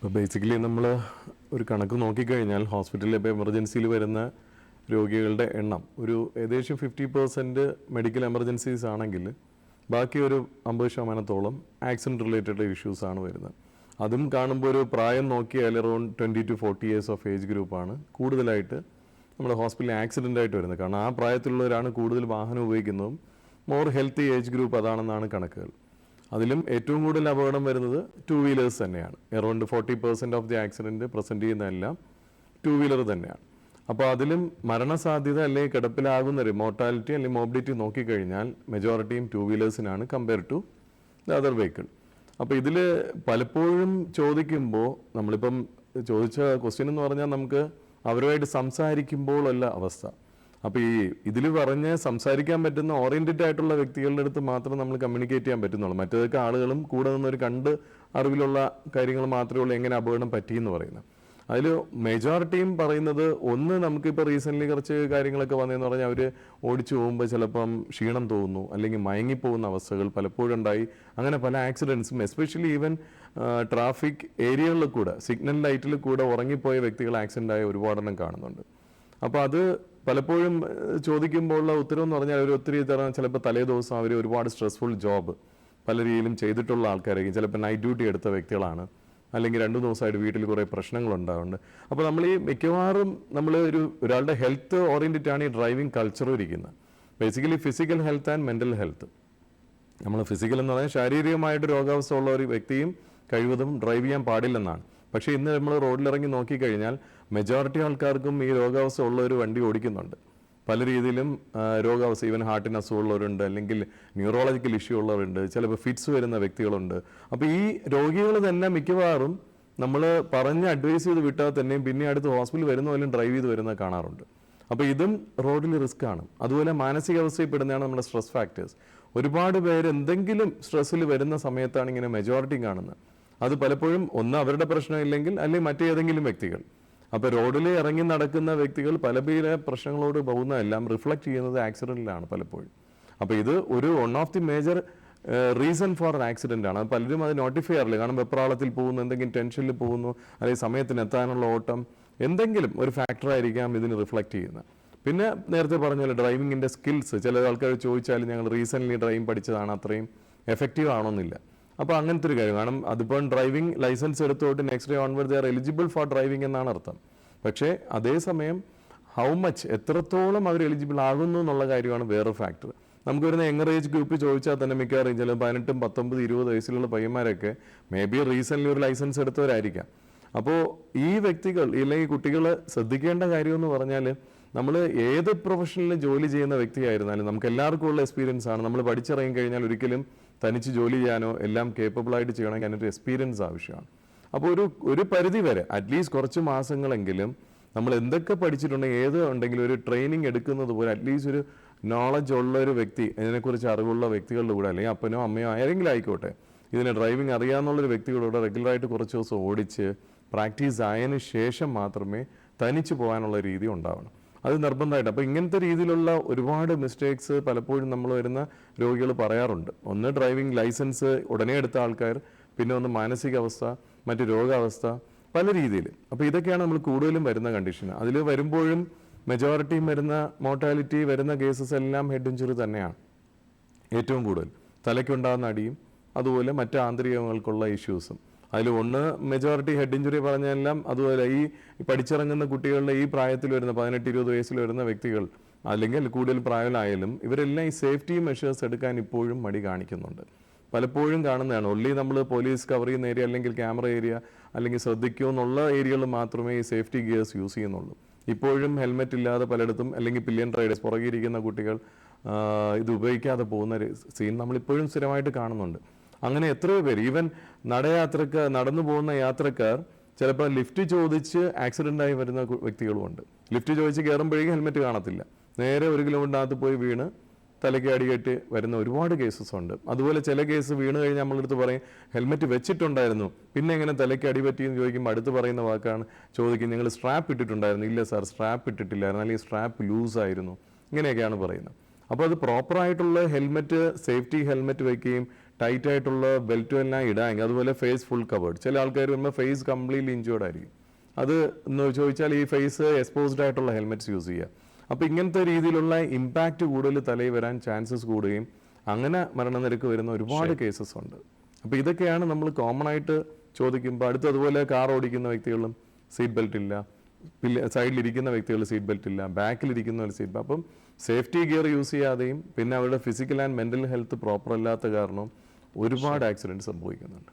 അപ്പോൾ ബേസിക്കലി നമ്മൾ ഒരു കണക്ക് നോക്കിക്കഴിഞ്ഞാൽ ഹോസ്പിറ്റലിൽ ഇപ്പോൾ എമർജൻസിയിൽ വരുന്ന രോഗികളുടെ എണ്ണം ഒരു ഏകദേശം 50% മെഡിക്കൽ എമർജൻസീസ് ആണെങ്കിൽ ബാക്കി ഒരു 50% ആക്സിഡൻറ്റ് റിലേറ്റഡ് ഇഷ്യൂസ് ആണ് വരുന്നത്. അതും കാണുമ്പോൾ ഒരു പ്രായം നോക്കിയാൽ around 20 to 40 years of age ഗ്രൂപ്പാണ് കൂടുതലായിട്ട് നമ്മുടെ ഹോസ്പിറ്റലിൽ ആക്സിഡൻ്റ് ആയിട്ട് വരുന്നത്. കാരണം ആ പ്രായത്തിലുള്ളവരാണ് കൂടുതൽ വാഹനം ഉപയോഗിക്കുന്നതും മോർ ഹെൽത്തി ഏജ് ഗ്രൂപ്പ് അതാണെന്നാണ് കണക്കുകൾ. അതിലും ഏറ്റവും കൂടുതൽ അപകടം വരുന്നത് 2 വീലേഴ്സ് തന്നെയാണ്. Around 40% of the accident present ചെയ്യുന്നതെല്ലാം 2 വീലർ തന്നെയാണ്. അപ്പോൾ അതിലും മരണസാധ്യത അല്ലെങ്കിൽ കിടപ്പിലാകുന്ന മോർട്ടാലിറ്റി അല്ലെങ്കിൽ മോബിലിറ്റി നോക്കിക്കഴിഞ്ഞാൽ മെജോറിറ്റിയും 2 വീലേഴ്സിനാണ് compare to the other vehicle. അപ്പോൾ ഇതിൽ പലപ്പോഴും ചോദിക്കുമ്പോൾ നമ്മളിപ്പം ചോദിച്ച ക്വസ്റ്റ്യൻ എന്ന് പറഞ്ഞാൽ നമുക്ക് അവരുമായിട്ട് സംസാരിക്കുമ്പോഴല്ല അവസ്ഥ. അപ്പോൾ ഇതിൽ പറഞ്ഞ് സംസാരിക്കാൻ പറ്റുന്ന ഓറിയൻറ്റഡ് ആയിട്ടുള്ള വ്യക്തികളുടെ അടുത്ത് മാത്രം നമ്മൾ കമ്മ്യൂണിക്കേറ്റ് ചെയ്യാൻ പറ്റുന്നുള്ളൂ. മറ്റേതൊക്കെ ആളുകളും കൂടെ നിന്നൊരു കണ്ട് അറിവിലുള്ള കാര്യങ്ങൾ മാത്രമേ ഉള്ളൂ എങ്ങനെ അപകടം പറ്റിയെന്ന് പറയുന്നത്. അതിൽ മെജോറിറ്റിയും പറയുന്നത് ഒന്ന് നമുക്കിപ്പോൾ റീസെൻ്റ്ലി കുറച്ച് കാര്യങ്ങളൊക്കെ വന്നതെന്ന് പറഞ്ഞാൽ അവർ ഓടിച്ചു പോകുമ്പോൾ ചിലപ്പം ക്ഷീണം തോന്നുന്നു അല്ലെങ്കിൽ മയങ്ങിപ്പോകുന്ന അവസ്ഥകൾ പലപ്പോഴും ഉണ്ടായി. അങ്ങനെ പല ആക്സിഡൻസും എസ്പെഷ്യലി ഈവൻ ട്രാഫിക് ഏരിയകളിൽ കൂടെ സിഗ്നൽ ലൈറ്റിൽ കൂടെ ഉറങ്ങിപ്പോയ വ്യക്തികൾ ആക്സിഡൻ്റ് ആയ ഒരുപാടെണ്ണം കാണുന്നുണ്ട്. അപ്പോൾ അത് പലപ്പോഴും ചോദിക്കുമ്പോഴുള്ള ഉത്തരവെന്ന് പറഞ്ഞാൽ അവർ ഒത്തിരി തരം ചിലപ്പോൾ തലേ ദിവസം അവർ ഒരുപാട് സ്ട്രെസ്ഫുൾ ജോബ് പല രീതിയിലും ചെയ്തിട്ടുള്ള ആൾക്കാരായിരിക്കും. ചിലപ്പോൾ നൈറ്റ് ഡ്യൂട്ടി എടുത്ത വ്യക്തികളാണ്, അല്ലെങ്കിൽ 2 ദിവസമായിട്ട് വീട്ടിൽ കുറേ പ്രശ്നങ്ങളുണ്ടാവുന്നുണ്ട്. അപ്പോൾ നമ്മൾ മിക്കവാറും നമ്മൾ ഒരാളുടെ ഹെൽത്ത് ഓറിയൻറ്റഡ് ആണ് ഈ ഡ്രൈവിംഗ് കൾച്ചറും ഇരിക്കുന്നത്. Basically physical health and mental health. നമ്മൾ ഫിസിക്കൽ എന്ന് പറഞ്ഞാൽ ശാരീരികമായിട്ട് രോഗാവസ്ഥ ഉള്ള ഒരു വ്യക്തിയും കഴിവതും ഡ്രൈവ് ചെയ്യാൻ പാടില്ലെന്നാണ്. പക്ഷേ ഇന്ന് നമ്മൾ റോഡിലിറങ്ങി നോക്കിക്കഴിഞ്ഞാൽ മെജോറിറ്റി ആൾക്കാർക്കും ഈ രോഗാവസ്ഥ ഉള്ളവർ വണ്ടി ഓടിക്കുന്നുണ്ട്. പല രീതിയിലും രോഗാവസ്ഥ, ഈവൻ ഹാർട്ടിന് അസുഖമുള്ളവരുണ്ട്, അല്ലെങ്കിൽ ന്യൂറോളജിക്കൽ ഇഷ്യൂ ഉള്ളവരുണ്ട്, ചിലപ്പോൾ ഫിറ്റ്സ് വരുന്ന വ്യക്തികളുണ്ട്. അപ്പോൾ ഈ രോഗികൾ തന്നെ മിക്കവാറും നമ്മൾ പറഞ്ഞ് അഡ്വൈസ് ചെയ്ത് വിട്ടാൽ തന്നെയും പിന്നെ അടുത്ത് ഹോസ്പിറ്റലിൽ വരുന്ന പോലും ഡ്രൈവ് ചെയ്ത് വരുന്നത് കാണാറുണ്ട്. അപ്പോൾ ഇതും റോഡിൽ റിസ്ക് ആണ്. അതുപോലെ മാനസികാവസ്ഥയിൽപ്പെടുന്നതാണ് നമ്മുടെ സ്ട്രെസ് ഫാക്ടേഴ്സ്. ഒരുപാട് പേര് എന്തെങ്കിലും സ്ട്രെസ്സിൽ വരുന്ന സമയത്താണ് ഇങ്ങനെ മെജോറിറ്റി കാണുന്നത്. അത് പലപ്പോഴും ഒന്ന് അവരുടെ പ്രശ്നമില്ലെങ്കിൽ അല്ലെങ്കിൽ മറ്റേതെങ്കിലും വ്യക്തികൾ. അപ്പോൾ റോഡിൽ ഇറങ്ങി നടക്കുന്ന വ്യക്തികൾ പല പ്രശ്നങ്ങളോട് പോകുന്നതെല്ലാം റിഫ്ലക്റ്റ് ചെയ്യുന്നത് ആക്സിഡൻറ്റിലാണ് പലപ്പോഴും. അപ്പോൾ ഇത് ഒരു one of the major reason for accident ആണ്. പലരും അത് നോട്ടിഫൈ ചെയ്യാറില്ല. കാരണം വെപ്രാളത്തിൽ പോകുന്നു, എന്തെങ്കിലും ടെൻഷനിൽ പോകുന്നു, അല്ലെങ്കിൽ സമയത്തിന് എത്താനുള്ള ഓട്ടം, എന്തെങ്കിലും ഒരു ഫാക്ടറായിരിക്കാം ഇതിന് റിഫ്ലക്റ്റ് ചെയ്യുന്നത്. പിന്നെ നേരത്തെ പറഞ്ഞ പോലെ ഡ്രൈവിങ്ങിൻ്റെ സ്കിൽസ്, ചില ആൾക്കാർ ചോദിച്ചാൽ ഞങ്ങൾ റീസെൻ്റ്ലി ഡ്രൈവിംഗ് പഠിച്ചതാണ്, അത്രയും എഫക്റ്റീവ് ആണോന്നില്ല. അപ്പോൾ അങ്ങനത്തെ ഒരു കാര്യം. കാരണം അതിപ്പോൾ ഡ്രൈവിംഗ് ലൈസൻസ് എടുത്തോട്ട് next day onward they are eligible for driving എന്നാണ് അർത്ഥം. പക്ഷേ അതേസമയം ഹൗ മച്ച്, എത്രത്തോളം അവർ എലിജിബിൾ ആകുന്നു എന്നുള്ള കാര്യമാണ് വേറെ ഫാക്ടർ. നമുക്ക് വരുന്ന യങ്ങർ ഏജ് ഗ്രൂപ്പ് ചോദിച്ചാൽ തന്നെ മിക്കവാറും ചില 18, 19, 20 വയസ്സിലുള്ള പയ്യന്മാരൊക്കെ മേ ബി റീസെൻ്റ്ലി ഒരു ലൈസൻസ് എടുത്തവരായിരിക്കാം. അപ്പോൾ ഈ വ്യക്തികൾ അല്ലെങ്കിൽ കുട്ടികൾ ശ്രദ്ധിക്കേണ്ട കാര്യമെന്ന് പറഞ്ഞാൽ നമ്മൾ ഏത് പ്രൊഫഷനിൽ ജോലി ചെയ്യുന്ന വ്യക്തിയായിരുന്നാലും നമുക്ക് എല്ലാവർക്കും ഉള്ള എക്സ്പീരിയൻസ് ആണ്. നമ്മൾ പഠിച്ചിറങ്ങി കഴിഞ്ഞാൽ ഒരിക്കലും തനിച്ച് ജോലി ചെയ്യാനോ എല്ലാം കേപ്പബിളായിട്ട് ചെയ്യണമെങ്കിൽ അതിനൊരു എക്സ്പീരിയൻസ് ആവശ്യമാണ്. അപ്പോൾ ഒരു പരിധി വരെ അറ്റ്ലീസ്റ്റ് കുറച്ച് മാസങ്ങളെങ്കിലും നമ്മൾ എന്തൊക്കെ പഠിച്ചിട്ടുണ്ടെങ്കിൽ ഏത് ഉണ്ടെങ്കിലും ഒരു ട്രെയിനിങ് എടുക്കുന്നത് പോലെ അറ്റ്ലീസ്റ്റ് ഒരു നോളജ് ഉള്ള ഒരു വ്യക്തി, ഇതിനെക്കുറിച്ച് അറിവുള്ള വ്യക്തികളുടെ കൂടെ, അല്ലെങ്കിൽ അപ്പനോ അമ്മയോ ആരെങ്കിലും ആയിക്കോട്ടെ, ഇതിന് ഡ്രൈവിംഗ് അറിയാമെന്നുള്ളൊരു വ്യക്തികളോട് റെഗുലറായിട്ട് കുറച്ച് ദിവസം ഓടിച്ച് പ്രാക്ടീസ് ആയതിനു ശേഷം മാത്രമേ തനിച്ച് പോകാനുള്ള രീതി ഉണ്ടാവണം. അത് നിർബന്ധമായിട്ട്. അപ്പോൾ ഇങ്ങനത്തെ രീതിയിലുള്ള ഒരുപാട് മിസ്റ്റേക്സ് പലപ്പോഴും നമ്മൾ വരുന്ന രോഗികൾ പറയാറുണ്ട്. ഒന്ന് ഡ്രൈവിംഗ് ലൈസൻസ് ഉടനെ എടുത്ത ആൾക്കാർ, പിന്നെ ഒന്ന് മാനസികാവസ്ഥ, മറ്റ് രോഗാവസ്ഥ, പല രീതിയിൽ. അപ്പോൾ ഇതൊക്കെയാണ് നമ്മൾ കൂടുതലും വരുന്ന കണ്ടീഷൻ. അതിൽ വരുമ്പോഴും മെജോറിറ്റിയും വരുന്ന മോർട്ടാലിറ്റി വരുന്ന കേസസ് എല്ലാം ഹെഡ് ഇഞ്ചുറി തന്നെയാണ് ഏറ്റവും കൂടുതൽ. തലയ്ക്കുണ്ടാകുന്ന അടിയും അതുപോലെ മറ്റ് ആന്തരികങ്ങൾക്കുള്ള ഇഷ്യൂസും. അതിൽ ഒന്ന് മെജോറിറ്റി ഹെഡ് ഇഞ്ചുറി പറഞ്ഞെല്ലാം. അതുപോലെ ഈ പഠിച്ചിറങ്ങുന്ന കുട്ടികളുടെ ഈ പ്രായത്തിൽ വരുന്ന 18-20 വയസ്സിൽ വരുന്ന വ്യക്തികൾ, അല്ലെങ്കിൽ കൂടുതൽ പ്രായമായാലും ഇവരെല്ലാം ഈ സേഫ്റ്റി മെഷേഴ്സ് എടുക്കാൻ ഇപ്പോഴും മടി കാണിക്കുന്നുണ്ട്. പലപ്പോഴും കാണുന്നതാണ് ഒള്ളി നമ്മൾ പോലീസ് കവർ ചെയ്യുന്ന ഏരിയ, അല്ലെങ്കിൽ ക്യാമറ ഏരിയ, അല്ലെങ്കിൽ ശ്രദ്ധിക്കുമെന്നുള്ള ഏരിയകൾ മാത്രമേ ഈ സേഫ്റ്റി ഗിയേഴ്സ് യൂസ് ചെയ്യുന്നുള്ളൂ. ഇപ്പോഴും ഹെൽമെറ്റ് ഇല്ലാതെ പലയിടത്തും, അല്ലെങ്കിൽ പില്ലിയൻ റൈഡേഴ്സ് പുറകിരിക്കുന്ന കുട്ടികൾ ഇത് ഉപയോഗിക്കാതെ പോകുന്ന സീൻ നമ്മളിപ്പോഴും സ്ഥിരമായിട്ട് കാണുന്നുണ്ട്. അങ്ങനെ എത്രയോ പേര്, ഈവൻ നടന്നു പോകുന്ന യാത്രക്കാർ ചിലപ്പോൾ ലിഫ്റ്റ് ചോദിച്ച് ആക്സിഡൻ്റായി വരുന്ന വ്യക്തികളുമുണ്ട്. ലിഫ്റ്റ് ചോദിച്ച് കയറുമ്പോഴേക്കും ഹെൽമെറ്റ് കാണത്തില്ല, നേരെ 1 കിലോമീറ്ററിനകത്ത് പോയി വീണ് തലയ്ക്ക് അടികെട്ടി വരുന്ന ഒരുപാട് കേസസ് ഉണ്ട്. അതുപോലെ ചില കേസ് വീണ് കഴിഞ്ഞാൽ നമ്മളടുത്ത് പറയും ഹെൽമെറ്റ് വെച്ചിട്ടുണ്ടായിരുന്നു, പിന്നെ എങ്ങനെ തലയ്ക്ക് അടിപറ്റിയെന്ന് ചോദിക്കുമ്പോൾ അടുത്ത് പറയുന്ന വാക്കാണ്, ചോദിക്കും നിങ്ങൾ സ്ട്രാപ്പ് ഇട്ടിട്ടുണ്ടായിരുന്നു. ഇല്ല സാർ, സ്ട്രാപ്പ് ഇട്ടിട്ടില്ലായിരുന്നു, അല്ലെങ്കിൽ സ്ട്രാപ്പ് ലൂസായിരുന്നു, ഇങ്ങനെയൊക്കെയാണ് പറയുന്നത്. അപ്പോൾ അത് പ്രോപ്പറായിട്ടുള്ള ഹെൽമെറ്റ്, സേഫ്റ്റി ഹെൽമെറ്റ് വയ്ക്കുകയും ടൈറ്റ് ആയിട്ടുള്ള ബെൽറ്റും എല്ലാം ഇടാമെങ്കിൽ, അതുപോലെ ഫേസ് ഫുൾ കവേർഡ്. ചില ആൾക്കാർ വരുമ്പോൾ ഫേസ് കംപ്ലീറ്റ്ലി ഇഞ്ചേർഡ് ആയിരിക്കും. അത് എന്ന് ചോദിച്ചാൽ ഈ ഫേസ് എക്സ്പോസ്ഡ് ആയിട്ടുള്ള ഹെൽമെറ്റ്സ് യൂസ് ചെയ്യുക. അപ്പോൾ ഇങ്ങനത്തെ രീതിയിലുള്ള ഇമ്പാക്റ്റ് കൂടുതൽ തലയിൽ വരാൻ ചാൻസസ് കൂടുകയും അങ്ങനെ മരണനിരക്ക് വരുന്ന ഒരുപാട് കേസസ് ഉണ്ട്. അപ്പോൾ ഇതൊക്കെയാണ് നമ്മൾ കോമൺ ആയിട്ട് ചോദിക്കുമ്പോൾ. അതുപോലെ കാർ ഓടിക്കുന്ന വ്യക്തികളും സീറ്റ് ബെൽറ്റ് ഇല്ല, സൈഡിലിരിക്കുന്ന വ്യക്തികൾ സീറ്റ് ബെൽറ്റ് ഇല്ല, ബാക്കിലിരിക്കുന്നവർ സീറ്റ് ബെൽറ്റ്. അപ്പം സേഫ്റ്റി ഗിയർ യൂസ് ചെയ്യാതെയും പിന്നെ അവരുടെ physical and mental health proper അല്ലാത്ത കാരണം ഒരുപാട് ആക്സിഡൻറ്റ് സംഭവിക്കുന്നുണ്ട്.